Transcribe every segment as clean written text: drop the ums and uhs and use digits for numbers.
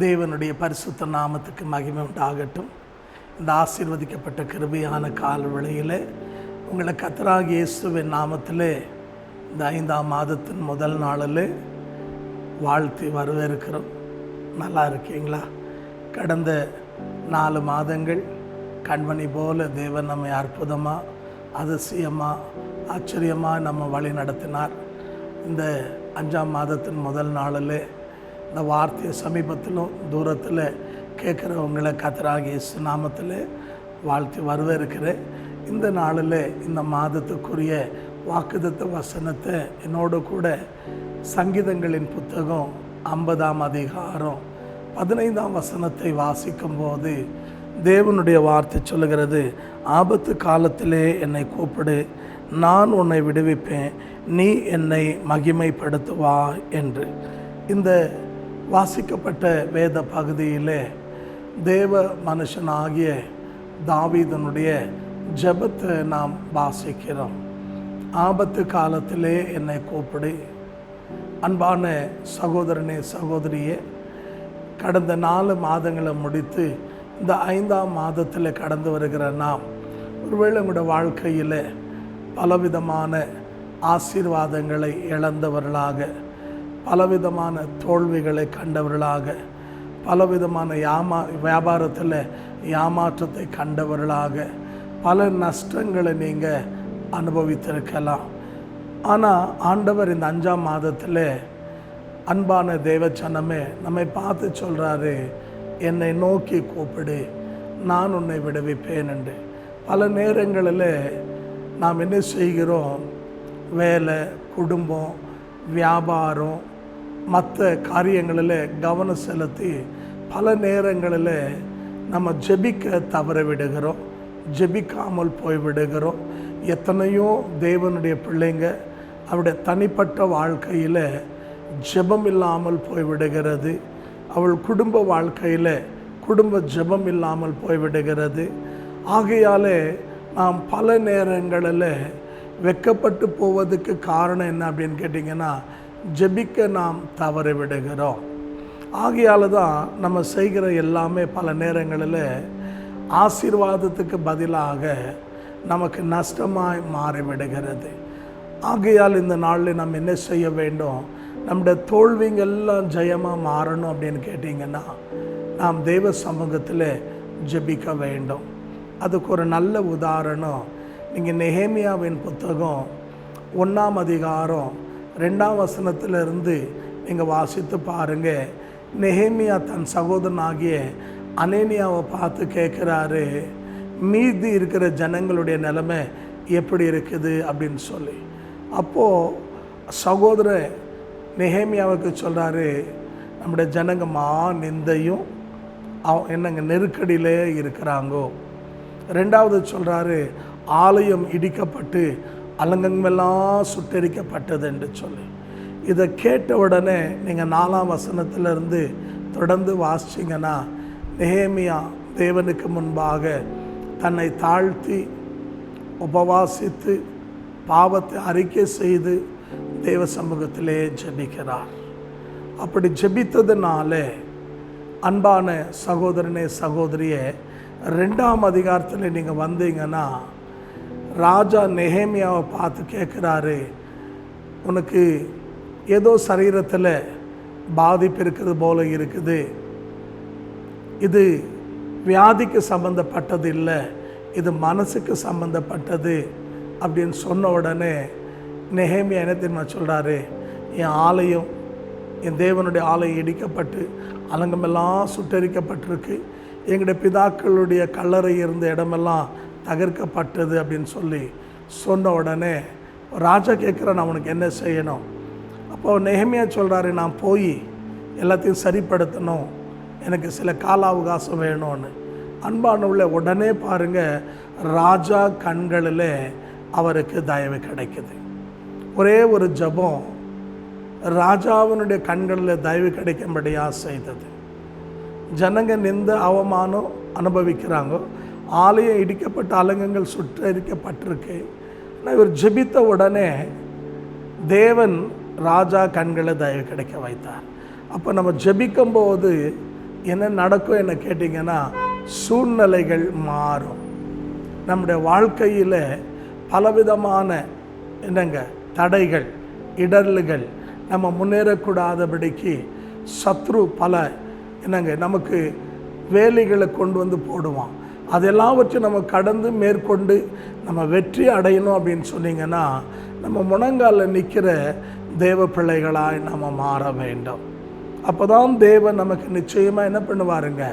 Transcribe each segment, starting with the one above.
தேவனுடைய பரிசுத்த நாமத்துக்கு மகிமை உண்டாகட்டும். இந்த ஆசீர்வதிக்கப்பட்ட கிருபையான கால வேளையில் உங்களை கர்த்தராகிய இயேசுவின் நாமத்திலே இந்த 5ஆம் மாதத்தின் முதல் நாளில் வாழ்த்தி வரவேற்கிறோம். நல்லா இருக்கீங்களா? கடந்த 4 மாதங்கள் கண்மணி போல தேவன் நம்மை அற்புதமாக, அதிசயமாக, ஆச்சரியமாக நம்ம வழி நடத்தினார். இந்த 5ஆம் மாதத்தின் முதல் நாளில் இந்த வார்த்தையை சமீபத்திலும் தூரத்தில் கேட்குறவங்களை கர்த்தராகிய இயேசு நாமத்தில் வாழ்த்தி வரவேற்கிறேன். இந்த நாளில் இந்த மாதத்துக்குரிய வாக்குத்தத்த வசனத்தை என்னோடு கூட சங்கீதங்களின் புத்தகம் 50ஆம் அதிகாரம் 15ஆம் வசனத்தை வாசிக்கும்போது தேவனுடைய வார்த்தை சொல்லுகிறது, ஆபத்து காலத்திலே என்னை கூப்பிடு, நான் உன்னை விடுவிப்பேன், நீ என்னை மகிமைப்படுத்துவா என்று. இந்த வாசிக்கப்பட்ட வேத பகுதியிலே தேவ மனுஷனாகிய தாவீதனுடைய ஜெபத்தை நாம் வாசிக்கிறோம். ஆபத்து காலத்திலே என்னை கூப்பிடு. அன்பான சகோதரனே, சகோதரியே, கடந்த 4 மாதங்களை முடித்து இந்த 5ஆம் மாதத்தில் கடந்து வருகிற நாம் ஒருவேளை உங்களுடைய வாழ்க்கையில் பலவிதமான ஆசீர்வாதங்களை இழந்தவர்களாக, பலவிதமான தோல்விகளை கண்டவர்களாக, பலவிதமான வியாபாரத்தில் ஏமாற்றத்தை கண்டவர்களாக, பல நஷ்டங்களை நீங்கள் அனுபவித்திருக்கலாம். ஆனால் ஆண்டவர் இந்த 5ஆம் மாதத்தில் அன்பான தேவச்சனமே நம்மை பார்த்து சொல்கிறாரு, என்னை நோக்கி கூப்பிடு, நான் உன்னை விடுவிப்பேன் என்று. பல நேரங்களில் நாம் என்ன செய்கிறோம்? வேலை, குடும்பம், வியாபாரம், மற்ற காரியங்களில் கவனம் செலுத்தி பல நேரங்களில் நம்ம ஜெபிக்க தவற விடுகிறோம், ஜெபிக்காமல் போய்விடுகிறோம். எத்தனையோ தேவனுடைய பிள்ளைங்க அவருடைய தனிப்பட்ட வாழ்க்கையில் ஜெபம் இல்லாமல் போய்விடுகிறது. அவள் குடும்ப வாழ்க்கையில் குடும்ப ஜெபம் இல்லாமல் போய்விடுகிறது. ஆகையால் நாம் பல நேரங்களில் வெட்கப்பட்டு போவதுக்கு காரணம் என்ன அப்படின்னு கேட்டிங்கன்னா, ஜெபிக்க நாம் தவறி விடுகிறோம். ஆகையால் தான் நம்ம செய்கிற எல்லாமே பல நேரங்களில் ஆசீர்வாதத்துக்கு பதிலாக நமக்கு நஷ்டமாய் மாறிவிடுகிறது. ஆகையால் இந்த நாளில் நம்ம என்ன செய்ய வேண்டும்? நம்முடைய தோல்விங்கெல்லாம் ஜெயமாக மாறணும் அப்படின்னு கேட்டிங்கன்னா, நாம் தெய்வ சமூகத்தில் ஜெபிக்க வேண்டும். அதுக்கு ஒரு நல்ல உதாரணம், நீங்கள் நெகேமியாவின் புத்தகம் 1ஆம் அதிகாரம் 2ஆம் வசனத்திலிருந்து நீங்கள் வாசித்து பாருங்கள். நெகேமியா தன் சகோதரனாகிய அனேனியாவை பார்த்து கேட்குறாரு, மீதி இருக்கிற ஜனங்களுடைய நிலைமை எப்படி இருக்குது அப்படின்னு சொல்லி. அப்போது சகோதரர் நெகேமியாவுக்கு சொல்கிறாரு, நம்முடைய ஜனங்க நிந்தையும் என்னங்க நெருக்கடியிலே இருக்கிறாங்கோ. 2வது சொல்கிறாரு, ஆலயம் இடிக்கப்பட்டு அலங்கமெல்லாம் சுட்டெரிக்கப்பட்டது என்று சொல்லி. இதை கேட்ட உடனே நீங்கள் 4ஆம் வசனத்திலிருந்து தொடர்ந்து வாசிச்சிங்கன்னா, நெகேமியா தேவனுக்கு முன்பாக தன்னை தாழ்த்தி உபவாசித்து பாவத்தை அறிக்கை செய்து தேவ சமூகத்திலே ஜெபிக்கிறார். அப்படி ஜெபித்ததுனால அன்பான சகோதரனே, சகோதரியே, 2ஆம் அதிகாரத்தில் நீங்கள் வந்தீங்கன்னா, ராஜா நெகேமியாவை பார்த்து கேட்குறாரு, உனக்கு ஏதோ சரீரத்தில் பாதிப்பு இருக்கிறது போல இருக்குது, இது வியாதிக்கு சம்பந்தப்பட்டது இல்லை, இது மனசுக்கு சம்பந்தப்பட்டது அப்படின்னு சொன்ன உடனே நெகேமியா என்ன தெரியுமா சொல்கிறாரு? என் ஆலயம், என் தேவனுடைய ஆலயம் இடிக்கப்பட்டு அலங்கமெல்லாம் சுட்டரிக்கப்பட்டிருக்கு, எங்களுடைய பிதாக்களுடைய கல்லறை இருந்த இடமெல்லாம் தகர்க்கப்பட்டது அப்படின்னு சொல்லி சொன்ன உடனே ராஜா கேட்குற, நான் உனக்கு என்ன செய்யணும்? அப்போது நெகேமியா சொல்கிறாரு, நான் போய் எல்லாத்தையும் சரிப்படுத்தணும், எனக்கு சில கால அவகாசம் வேணும்னு. அன்பானவுள்ள உடனே பாருங்கள், ராஜா கண்களில் அவருக்கு தயவு கிடைக்குது. ஒரே ஒரு ஜெபம் ராஜாவினுடைய கண்களில் தயவு கிடைக்கும்படியாக செய்தது. ஜனங்க நிந்த அவமானம் அனுபவிக்கிறாங்க, ஆலயம் இடிக்கப்பட்ட அலங்கங்கள் சுட்டரிக்கப்பட்டிருக்கு. ஆனால் இவர் ஜெபித்த உடனே தேவன் ராஜா கண்களை தயவு கிடைக்க வைத்தார். அப்போ நம்ம ஜெபிக்கும் போது என்ன நடக்கும் என்ன கேட்டிங்கன்னா, சூழ்நிலைகள் மாறும். நம்முடைய வாழ்க்கையில் பலவிதமான தடைகள், இடர்லுகள் நம்ம முன்னேறக்கூடாதபடிக்கு சத்ரு பல நமக்கு வேலைகளை கொண்டு வந்து போடுவான். அதெல்லாவற்றையும் நம்ம கடந்து மேற்கொண்டு நம்ம வெற்றி அடையணும் அப்படின்னு சொன்னீங்கன்னா, நம்ம முழங்காலில் நிற்கிற தேவ பிள்ளைகளாய் நம்ம மாற வேண்டும். அப்போ தான் தேவன் நமக்கு நிச்சயமாக என்ன பண்ணுவாருங்க,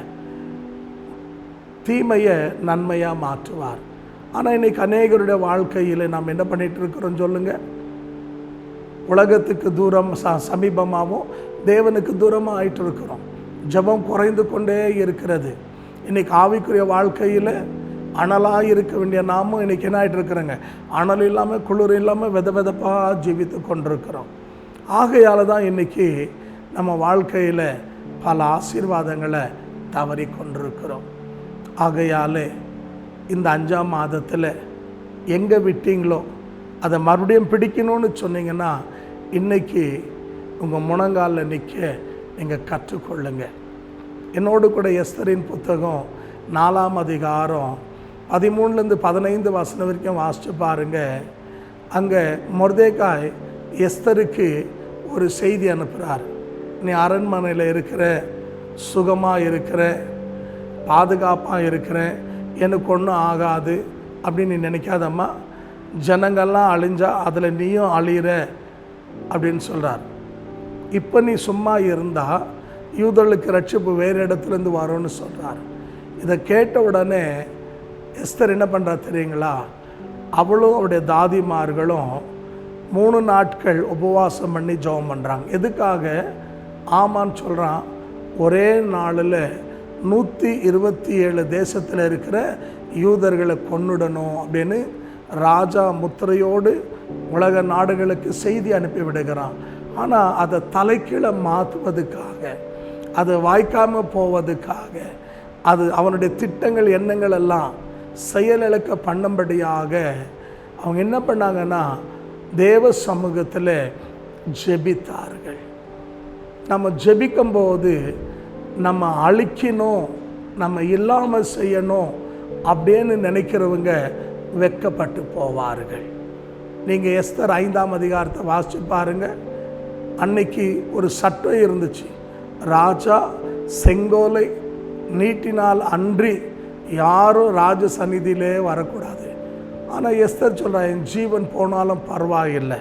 தீமையை நன்மையாக மாற்றுவார். ஆனால் இன்றைக்கி அநேகருடைய வாழ்க்கையில் நாம் என்ன பண்ணிகிட்டு இருக்கிறோம் சொல்லுங்கள்? உலகத்துக்கு தூரம் சமீபமாகவும் தேவனுக்கு தூரமாக ஆகிட்டு இருக்கிறோம். ஜெபம் குறைந்து கொண்டே இருக்கிறது. இன்றைக்கி ஆவிக்குரிய வாழ்க்கையில் அனலாக இருக்க வேண்டிய நாமும் இன்றைக்கி என்ன ஆகிட்டு இருக்கிறோங்க, அனல் இல்லாமல் குளிர் இல்லாமல் வெதப்பாக ஜீவித்து கொண்டிருக்கிறோம். ஆகையால் தான் இன்றைக்கி நம்ம வாழ்க்கையில் பல ஆசீர்வாதங்களை தவறி கொண்டிருக்கிறோம். ஆகையால் இந்த 5ஆம் மாதத்தில் எங்கே விட்டீங்களோ அதை மறுபடியும் பிடிக்கணும்னு சொன்னீங்கன்னா, இன்றைக்கி உங்கள் முழங்காலில் நிற்க நீங்கள் கற்றுக்கொள்ளுங்க. என்னோடு கூட எஸ்தரின் புத்தகம் 4ஆம் அதிகாரம் 13-15 வசனம் வரைக்கும் வாசித்து பாருங்கள். அங்கே மொர்தெகாய் எஸ்தருக்கு ஒரு செய்தி அனுப்புகிறார். நீ அரண்மனையில் இருக்கிற, சுகமாக இருக்கிற, பாதுகாப்பாக இருக்கிற, எனக்கு ஒன்றும் ஆகாது அப்படின்னு நீ நினைக்காதம்மா. ஜனங்கள்லாம் அழிஞ்சா அதில் நீயும் அழியிற அப்படின்னு சொல்கிறார். இப்போ நீ சும்மா இருந்தால் யூதர்களுக்கு ரட்சிப்பு வேறு இடத்துலேருந்து வரும்னு சொல்கிறார். இதை கேட்ட உடனே எஸ்தர் என்ன பண்ணுறா தெரியுங்களா? அவளும் அவருடைய தாதிமார்களும் 3 நாட்கள் உபவாசம் பண்ணி ஜெபம் பண்ணுறாங்க. எதுக்காக? ஆமான்னு சொல்கிறான், ஒரே நாளில் 127 தேசத்தில் இருக்கிற யூதர்களை கொன்னுடணும் அப்படின்னு ராஜா முத்திரையோடு உலக நாடுகளுக்கு செய்தி அனுப்பி விடுகிறான். ஆனால் அதை தலைக்கீழ மாற்றுவதுக்காக, அது வாய்க்காமல் போவதுக்காக, அது அவனுடைய திட்டங்கள் எண்ணங்கள் எல்லாம் செயலிழக்க பண்ணும்படியாக அவங்க என்ன பண்ணாங்கன்னா, தேவ சமூகத்தில் ஜெபித்தார்கள். நம்ம ஜெபிக்கும்போது நம்ம அழிக்கணும், நம்ம இல்லாமல் செய்யணும் அப்படின்னு நினைக்கிறவங்க வெட்கப்பட்டு போவார்கள். நீங்கள் எஸ்தர் 5ஆம் அதிகாரத்தை வாசித்து பாருங்கள். அன்னைக்கு ஒரு சட்டம் இருந்துச்சு, ராஜா செங்கோலை நீட்டினால் அன்றி யாரும் ராஜ சந்நிதியிலே வரக்கூடாது. ஆனால் எஸ்தர் சொல்கிறா, என் ஜீவன் போனாலும் பரவாயில்லை,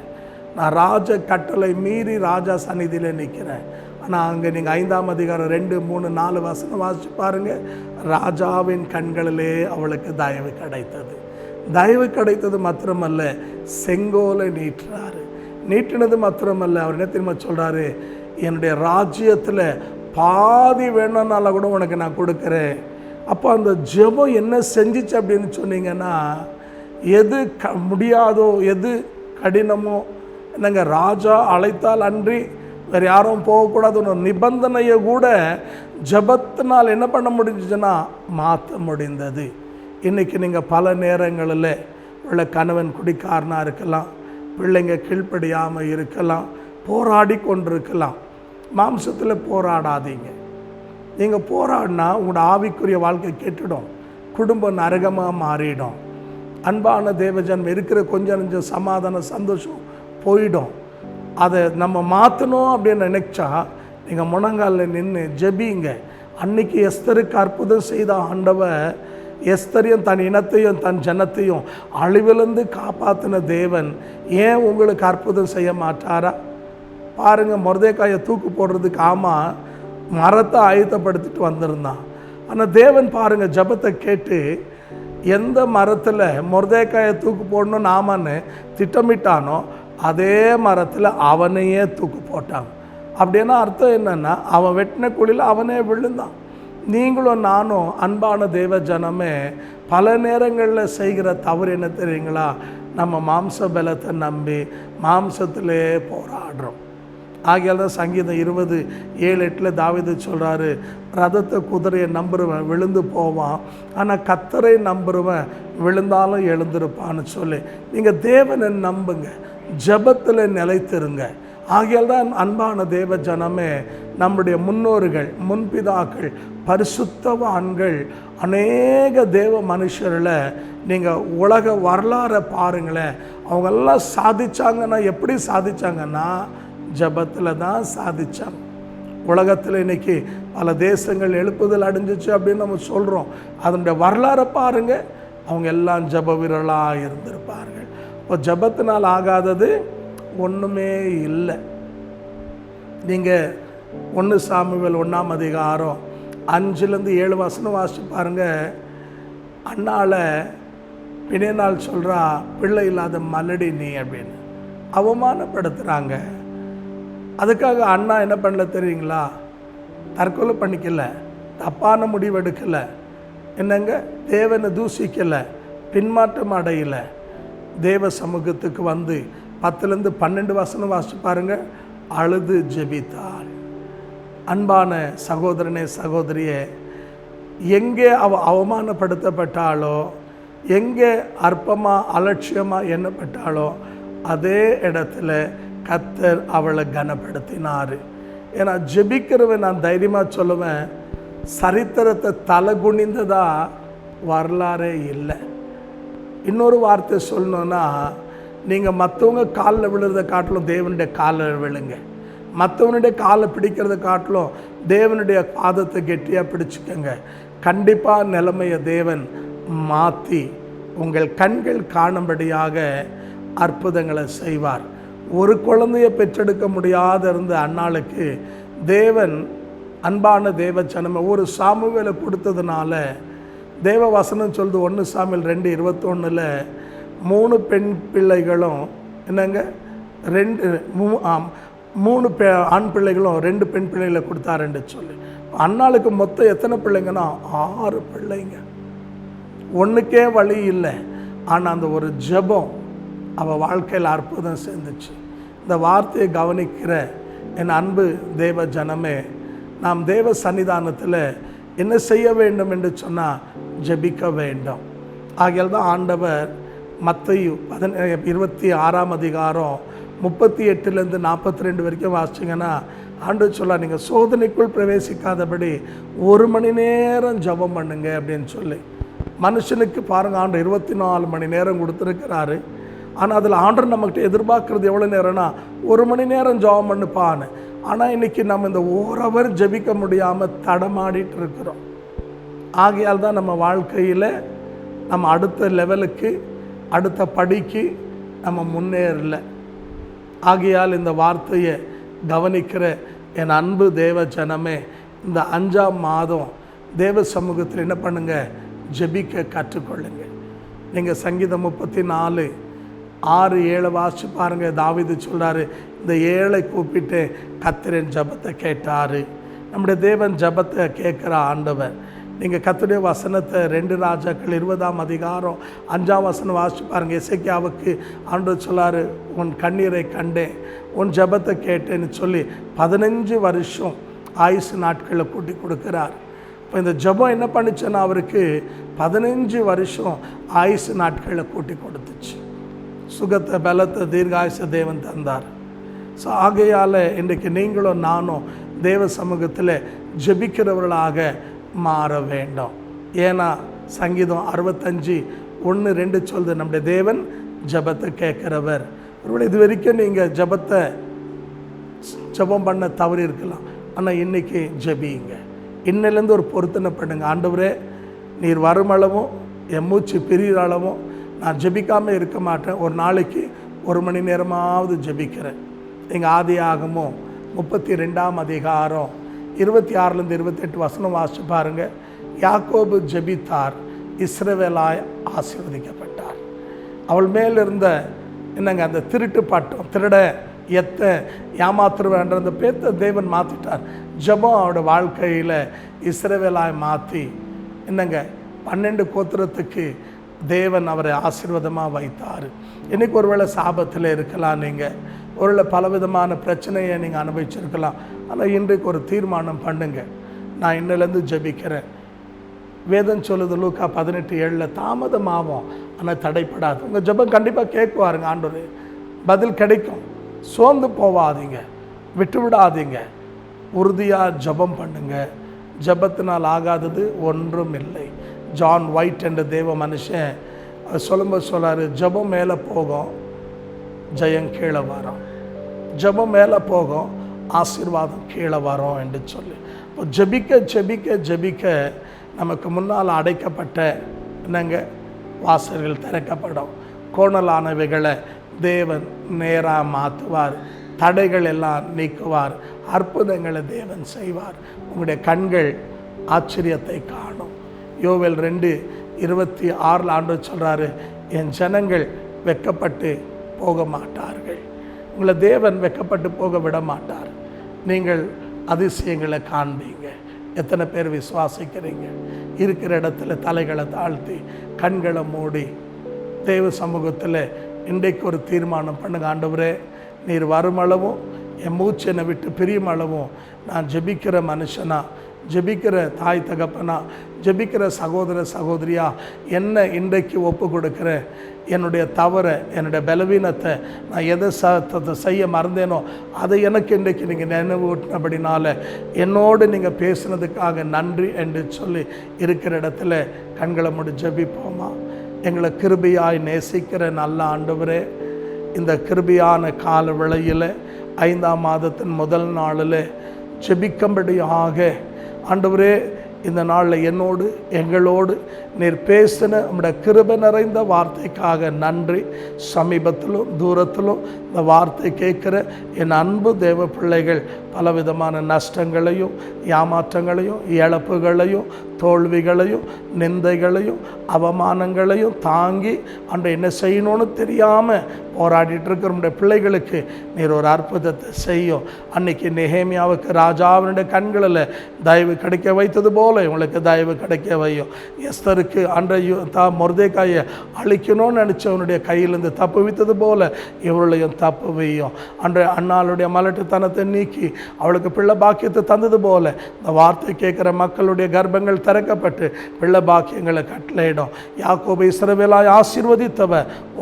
நான் ராஜ கட்டளை மீறி ராஜா சந்நிதியிலே நிற்கிறேன். ஆனால் அங்கே நீங்கள் 5ஆம் அதிகாரம் 2, 3, 4 வசனம் வாசித்து பாருங்கள். ராஜாவின் கண்களிலே அவளுக்கு தயவு கிடைத்தது. தயவு கிடைத்தது மாத்திரமல்ல, செங்கோலை நீட்டுறாரு. நீட்டினது மாத்திரமல்ல, அவர் என்ன தெரியுமா சொல்கிறாரு, என்னுடைய ராஜ்யத்தில் பாதி வேணும்னால கூட உனக்கு நான் கொடுக்குறேன். அப்போ அந்த ஜெபம் என்ன செஞ்சிச்சு அப்படின்னு சொன்னீங்கன்னா, எது முடியாதோ, எது கடினமோ, என்னங்க ராஜா அழைத்தால் அன்றி வேறு யாரும் போகக்கூடாது ஒரு நிபந்தனையை கூட ஜெபத்தினால் என்ன பண்ண முடிஞ்சுச்சுன்னா மாற்ற முடிந்தது. இன்றைக்கி நீங்கள் பல நேரங்களில் உள்ள கணவன் குடிக்காரனாக இருக்கலாம், பிள்ளைங்க கீழ்ப்படியாமல் இருக்கலாம், போராடி கொண்டிருக்கலாம். மாம்சத்தில் போராடாதீங்க. நீங்கள் போராடினா உங்களோட ஆவிக்குரிய வாழ்க்கை கெட்டுடும், குடும்பம் நரகமாக மாறிடும், அன்பான தேவஜன் இருக்கிற கொஞ்சம் நெஞ்சம் சமாதான சந்தோஷம் போயிடும். அதை நம்ம மாற்றணும் அப்படின்னு நினைச்சா நீங்கள் முழங்காலில் நின்று ஜெபிங்க. அன்னைக்கு எஸ்தருக்கு அற்புதம் செய்த ஆண்டவர் எஸ்தரையும் தன் இனத்தையும் தன் ஜனத்தையும் அழிவிலிருந்து காப்பாற்றின தேவன் ஏன் உங்களுக்கு அற்புதம் செய்ய மாட்டாரா? பாருங்கள், மொர்தெகாயை தூக்கு போடுறதுக்கு ஆமாம் மரத்தை ஆயத்தப்படுத்திட்டு வந்திருந்தான். ஆனால் தேவன் பாருங்கள் ஜெபத்தை கேட்டு எந்த மரத்தில் மொர்தெகாயை தூக்கு போடணும்னு ஆமான்னு திட்டமிட்டானோ அதே மரத்தில் அவனையே தூக்கு போட்டாங்க. அப்படின்னா அர்த்தம் என்னென்னா, அவன் வெட்டின குழியில் அவனே விழுந்தான். நீங்களும் நானும் அன்பான தேவ ஜனமே பல நேரங்களில் செய்கிற தவறு என்ன தெரியுங்களா? நம்ம மாம்ச பலத்தை நம்பி மாம்சத்திலே போராடுறோம். ஆகையால் தான் சங்கீதம் 20:7-8 தாவீது சொல்கிறாரு, ரதத்தை குதிரையை நம்புறவன் விழுந்து போவான், ஆனால் கர்த்தரை நம்புறவன் விழுந்தாலும் எழுந்திருப்பான்னு சொல்லி நீங்கள் தேவனை நம்புங்க, ஜெபத்தில் நிலைத்திருங்க. ஆகையால் தான் அன்பான தேவ ஜனமே நம்முடைய முன்னோர்கள், முன்பிதாக்கள், பரிசுத்தவான்கள், அநேக தேவ மனுஷர்களை நீங்கள் உலக வரலாறை பாருங்களேன். அவங்கெல்லாம் சாதிச்சாங்கன்னா எப்படி சாதிச்சாங்கன்னா ஜபத்தில் தான் சாதிச்சாங்க. உலகத்தில் இன்னைக்கு பல தேசங்கள் எழுப்புதல் அடைஞ்சிச்சு அப்படின்னு நம்ம சொல்கிறோம். அதனுடைய வரலாறை பாருங்கள், அவங்க எல்லாம் ஜப வீரர்களாக இருந்திருப்பார்கள். இப்போ ஜபத்தினால் ஆகாதது ஒன்றுமே இல்லை. நீங்கள் 1 சாமுவேல் 1ஆம் அதிகாரம் 5-7 வசனம் வாசிச்சு பாருங்கள். அண்ணால பிணைநாள் சொல்கிறா, பிள்ளை இல்லாத மலடி நீ அப்படின்னு அவமானப்படுத்துகிறாங்க. அதுக்காக அண்ணா என்ன பண்ணல தெரியுங்களா? தற்கொலை பண்ணிக்கல, தப்பான முடிவு எடுக்கலை, என்னங்க தேவனை தூசிக்கலை, பின்மாற்றம் அடையலை. தேவ சமூகத்துக்கு வந்து 10-12 வசனம் வாசிச்சு பாருங்கள். அழுது ஜெபித்தாள். அன்பான சகோதரனே, சகோதரியே, எங்கே அவமானப்படுத்தப்பட்டாலோ, எங்கே அற்பமாக அலட்சியமாக எண்ணப்பட்டாலோ அதே இடத்துல கர்த்தர் அவளை கனப்படுத்தினார். ஏன்னா ஜெபிக்கிறவன் நான் தைரியமாக சொல்லுவேன், சரித்திரத்தை தலை குனிந்ததா வரலாறே இல்லை. இன்னொரு வார்த்தை சொல்லணுன்னா, நீங்கள் மற்றவங்க காலில் விழுறதை காட்டிலும் தேவனுடைய காலில் விழுங்க. மற்றவனுடைய காலை பிடிக்கிறத காட்டிலும் தேவனுடைய பாதத்தை கெட்டியாக பிடிச்சிக்கங்க. கண்டிப்பாக நிலைமையை தேவன் மாற்றி உங்கள் கண்கள் காணும்படியாக அற்புதங்களை செய்வார். ஒரு குழந்தையை பெற்றெடுக்க முடியாத இருந்த அன்னாளுக்கு தேவன், அன்பான தேவ ஜனமே, ஒரு சாமுவேலை கொடுத்ததுனால தேவ வசனம் சொல்லுது 1 சாமுவேல் 2:21 3 பெண் பிள்ளைகளும் என்னங்க 3 ஆண் பிள்ளைகளும் 2 பெண் பிள்ளைகளை கொடுத்தாருன்னு சொல்லி. அன்னாளுக்கு மொத்தம் எத்தனை பிள்ளைங்கன்னா 6 பிள்ளைங்க. ஒன்றுக்கே வழி இல்லை. ஆனால் அந்த ஒரு ஜெபம் அவள் வாழ்க்கையில் அற்புதம் சேர்ந்துச்சு. இந்த வார்த்தையை கவனிக்கிற என் அன்பு தேவ ஜனமே, நாம் தேவ சன்னிதானத்தில் என்ன செய்ய வேண்டும் என்று சொன்னால் ஜெபிக்க வேண்டும். ஆகையால் தான் ஆண்டவர் மத்தேயு 26ஆம் அதிகாரம் 38-42 வரைக்கும் வாசிச்சிங்கன்னா ஆண்டவர் சொல்ல, நீங்கள் சோதனைக்குள் பிரவேசிக்காதபடி 1 மணி நேரம் ஜெபம் பண்ணுங்க அப்படின்னு சொல்லி. மனுஷனுக்கு பாருங்கள், ஆண்டு 24 மணி நேரம் கொடுத்துருக்கிறாரு. ஆனால் அதில் ஆண்டவர் நம்மகிட்ட எதிர்பார்க்குறது எவ்வளோ நேரம்னா 1 மணி நேரம் ஜெபம் பண்ணுப்பான்னு. ஆனால் இன்றைக்கி நம்ம இந்த 1 ஹவர் ஜெபிக்க முடியாமல் தடமாடிட்டு இருக்கிறோம். ஆகையால் தான் நம்ம வாழ்க்கையில் நம்ம அடுத்த லெவலுக்கு, அடுத்த படிக்கு நம்ம முன்னேறல. ஆகையால் இந்த வார்த்தையை கவனிக்கிற என் அன்பு தேவ ஜனமே, இந்த 5ஆம் மாதம் தேவ சமூகத்தில் என்ன பண்ணுங்கள், ஜெபிக்க கற்றுக்கொள்ளுங்க. நீங்கள் சங்கீதம் 34:6-7 வாசிச்சு பாருங்கள். தாவீது சொல்கிறாரு, இந்த ஏழை கூப்பிட்டு கர்த்தரின் ஜெபத்தை கேட்டார். நம்முடைய தேவன் ஜெபத்தை கேட்குற ஆண்டவர். நீங்கள் கர்த்தருடைய வசனத்தை 2 ராஜாக்கள் 20ஆம் அதிகாரம் 5ஆம் வசனம் வாசிச்சு பாருங்கள். எசேக்கியாவுக்கு ஆண்டவர் சொல்லார், உன் கண்ணீரை கண்டேன், உன் ஜெபத்தை கேட்டேன்னு சொல்லி 15 வருஷம் ஆயுசு நாட்களில் கூட்டி கொடுக்குறார். இப்போ இந்த ஜெபம் என்ன பண்ணிச்சுன்னா அவருக்கு 15 வருஷம் ஆயுசு நாட்களில் கூட்டி கொடுத்துச்சு. சுகத்தை, பலத்தை, தீர்காயுச தேவன் தந்தார். ஸோ ஆகையால் இன்றைக்கு நீங்களும் நானும் தேவ சமூகத்தில் ஜெபிக்கிறவர்களாக மாற வேண்டும். ஏன்னா சங்கீதம் 65:1-2 சொல்லுது, நம்முடைய தேவன் ஜெபத்தை கேட்குறவர். ஒருவேளை இது வரைக்கும் நீங்கள் ஜெபம் பண்ண தவறி இருக்கலாம். ஆனால் இன்றைக்கி ஜெபிங்க. இன்னிலேருந்து ஒரு பொருத்தனை பண்ணுங்க. ஆண்டவரே, நீர் வருமளவும் என் மூச்சு பிரிகிற அளவும் நான் ஜெபிக்காமல் இருக்க மாட்டேன். ஒரு நாளைக்கு 1 மணி நேரமாவது ஜெபிக்கிறேன். எங்கள் ஆதியாகமம் 32ஆம் அதிகாரம் 26-28 வசனம் வாசிச்சு பாருங்கள். யாக்கோபு ஜெபித்தார், இஸ்ரவேலாய் ஆசீர்வதிக்கப்பட்டார். அவள் மேல் இருந்த என்னங்க அந்த திருட்டு பட்டம், திருட எத்த ஏமாத்துருவேன்ற அந்த பேத்த தேவன் மாற்றிட்டார். ஜெபம் அவரோட வாழ்க்கையில் இஸ்ரவேலாய் மாற்றி என்னங்க 12 கோத்திரத்துக்கு தேவன் அவரை ஆசீர்வாதமாக வைத்தார். இன்றைக்கி ஒருவேளை சாபத்தில் இருக்கலாம், நீங்கள் ஒருவேளை பலவிதமான பிரச்சனையை நீங்கள் அனுபவிச்சிருக்கலாம். ஆனால் இன்றைக்கு ஒரு தீர்மானம் பண்ணுங்க, நான் இன்னிலேருந்து ஜெபிக்கிறேன். வேதம் சொல்லுது லூக்கா 18:7 தாமதமாகும் ஆனால் தடைப்படாது. உங்கள் ஜெபம் கண்டிப்பாக கேட்குவாருங்க ஆண்டவர், பதில் கிடைக்கும். சோர்ந்து போவாதீங்க, விட்டு விடாதீங்க. உறுதியாக ஜெபம் பண்ணுங்க. ஜெபத்தினால் ஆகாதது ஒன்றும் இல்லை. ஜான் ஒயிட் என்ற தேவ மனுஷன் சொல்லும்போது சொல்கிறாரு, ஜெபம் மேலே போகும், ஜெயம் கீழே வரும். ஜெபம் மேலே போகும், ஆசீர்வாதம் கீழே வரும் என்று சொல்லி, இப்போ ஜெபிக்க ஜெபிக்க ஜெபிக்க நமக்கு முன்னால் அடைக்கப்பட்ட என்னங்க வாசல்கள் திறக்கப்படும். கோணலானவைகளை தேவன் நேராக மாற்றுவார். தடைகள் எல்லாம் நீக்குவார். அற்புதங்களை தேவன் செய்வார். உங்களுடைய கண்கள் ஆச்சரியத்தை காணும். யோவேல் 2:26 ஆண்டவர் சொல்கிறாரு, என் ஜனங்கள் வெட்கப்பட்டு போக மாட்டார்கள். உங்களை தேவன் வெட்கப்பட்டு போக விட மாட்டார். நீங்கள் அதிசயங்களை காண்பீங்க. எத்தனை பேர் விசுவாசிக்கிறீங்க? இருக்கிற இடத்துல தலைகளை தாழ்த்தி கண்களை மூடி தேவ சமூகத்தில் இன்றைக்கு ஒரு தீர்மானம் பண்ணுங்க. ஆண்டவரே, நீர் வருமளவும் என் மூச்சு என்னை விட்டு பிரியும் அளவும் நான் ஜெபிக்கிற மனுஷனா, ஜெபிக்கிற தாய் தகப்பனா, ஜெபிக்கிற சகோதர சகோதரியா என்ன இன்றைக்கு ஒப்பு கொடுக்குற என்னுடைய தவறை, என்னுடைய பலவீனத்தை, நான் எதை செய்ய மறந்தேனோ அதை எனக்கு இன்றைக்கு நீங்கள் நினைவூட்டினபடினால என்னோடு நீங்கள் பேசுனதுக்காக நன்றி என்று சொல்லி இருக்கிற இடத்துல கண்களை மூடி ஜெபிப்போமா? எங்களை கிருபையாய் நேசிக்கிற நல்ல ஆண்டவரே, இந்த கிருபையான கால வேளையில் 5ஆம் மாதத்தின் முதல் நாளில் ஜெபிக்கும்படியாக ஆண்டவரே, இந்த நாளில் என்னோடு எங்களோடு நீர் பேசின நம்முடைய கிருபை நிறைந்த வார்த்தைக்காக நன்றி. சமீபத்திலும் தூரத்திலும் இந்த வார்த்தை கேட்குற என் அன்பு தேவ பிள்ளைகள் பலவிதமான நஷ்டங்களையும் ஏமாற்றங்களையும் இழப்புகளையும் தோல்விகளையும் நிந்தைகளையும் அவமானங்களையும் தாங்கி அன்றை என்ன செய்யணும்னு தெரியாமல் போராடிட்டு இருக்கிற நம்முடைய பிள்ளைகளுக்கு நீர் ஒரு அற்புதத்தை செய்யும். அன்னைக்கு நெகேமியாவுக்கு ராஜாவினுடைய கண்களில் தயவு கிடைக்க வைத்தது போல இவங்களுக்கு தயவு கிடைக்க வையும். எஸ்தருக்கு அன்றைய மொர்தெகாயை அழிக்கணும்னு நினச்சவனுடைய கையிலிருந்து தப்பு வைத்தது போல இவர்களையும் தப்பு வையும். அன்றைய அண்ணாளுடைய மலட்டுத்தனத்தை நீக்கி அவளுக்கு பிள்ளை பாக்கியத்தை தந்தது போல இந்த வார்த்தை கேட்குற மக்களுடைய கர்ப்பங்கள் திறக்கப்பட்டு பிள்ளை பாக்கியங்களை கட்டளையிடும். யாக்கோபை இஸ்ரவேலாய் ஆசீர்வதித்தவ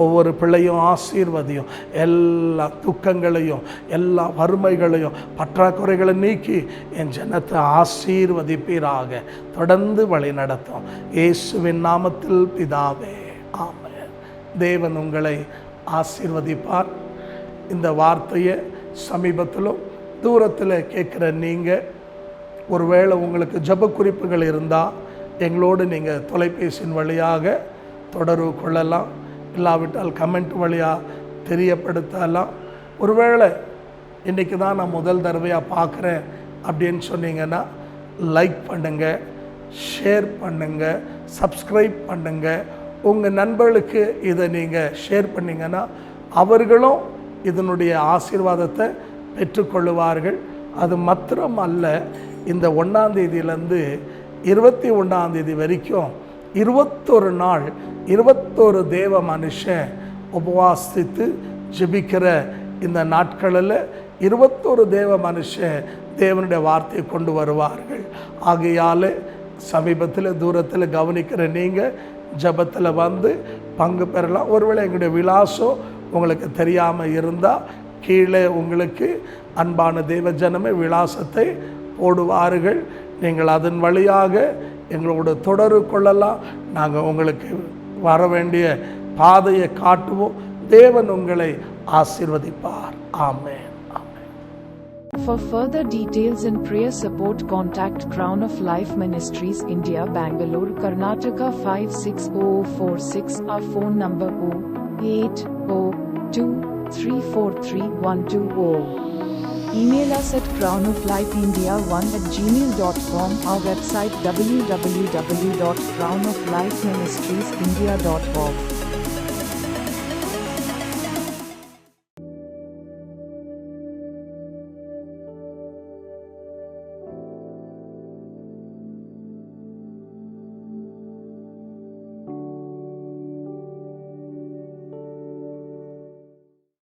ஒவ்வொரு பிள்ளையும் ஆசீர்வதியும். எல்லா துக்கங்களையும் எல்லா வறுமைகளையும் பற்றாக்குறைகளை நீக்கி என் ஜனத்தை ஆசீர்வதிப்பீராக. தொடர்ந்து வழி நடத்தும் இயேசுவின் நாமத்தில் பிதாவே, ஆமென். தேவன் உங்களை ஆசீர்வதிப்பார். இந்த வார்த்தையை சமீபத்திலும் தூரத்தில் கேட்குற நீங்கள் ஒருவேளை உங்களுக்கு ஜெப குறிப்புகள் இருந்தால் எங்களோடு நீங்கள் தொலைபேசியின் வழியாக தொடர்பு கொள்ளலாம். இல்லாவிட்டால் கமெண்ட் வழியாக தெரியப்படுத்தலாம். ஒருவேளை இன்றைக்கி தான் நான் முதல் தடவையாக பார்க்குறேன் அப்படின்னு சொன்னீங்கன்னா லைக் பண்ணுங்கள், ஷேர் பண்ணுங்கள், சப்ஸ்கிரைப் பண்ணுங்கள். உங்கள் நண்பர்களுக்கு இதை நீங்கள் ஷேர் பண்ணிங்கன்னா அவர்களும் இதனுடைய ஆசீர்வாதத்தை பெற்றுக்கொள்ளுவார்கள். அது மாத்திரம் அல்ல, இந்த 1ஆம் தேதியிலேருந்து 21ஆம் தேதி வரைக்கும் 21 நாள் 21 தேவ மனுஷன் உபவாசித்து ஜெபிக்கிற இந்த நாட்களில் 21 தேவ மனுஷன் தேவனுடைய வார்த்தையை கொண்டு வருவார்கள். ஆகையால் சமீபத்தில் தூரத்தில் கவனிக்கிற நீங்கள் ஜெபத்தில் வந்து பங்கு பெறலாம். ஒருவேளை எங்களுடைய விலாசம் உங்களுக்கு தெரியாமல் இருந்தால் கீழே உங்களுக்கு அன்பான தேவ ஜனமே விலாசத்தை போடுவார்கள். நீங்கள் அதன் வழியாக எங்களோட தொடர்பு கொள்ளலாம். நாங்கள் உங்களுக்கு வர வேண்டிய பாதையை காட்டுவோம். தேவன் உங்களை ஆசீர்வதிப்பார். ஆமென். For further details and prayer support, contact Crown of Life Ministries, India, Bangalore, Karnataka 56046. Our phone number 08023433120. Email us at crownoflifeindia1@gmail.com. Our website www.crownoflifeministriesindia.org.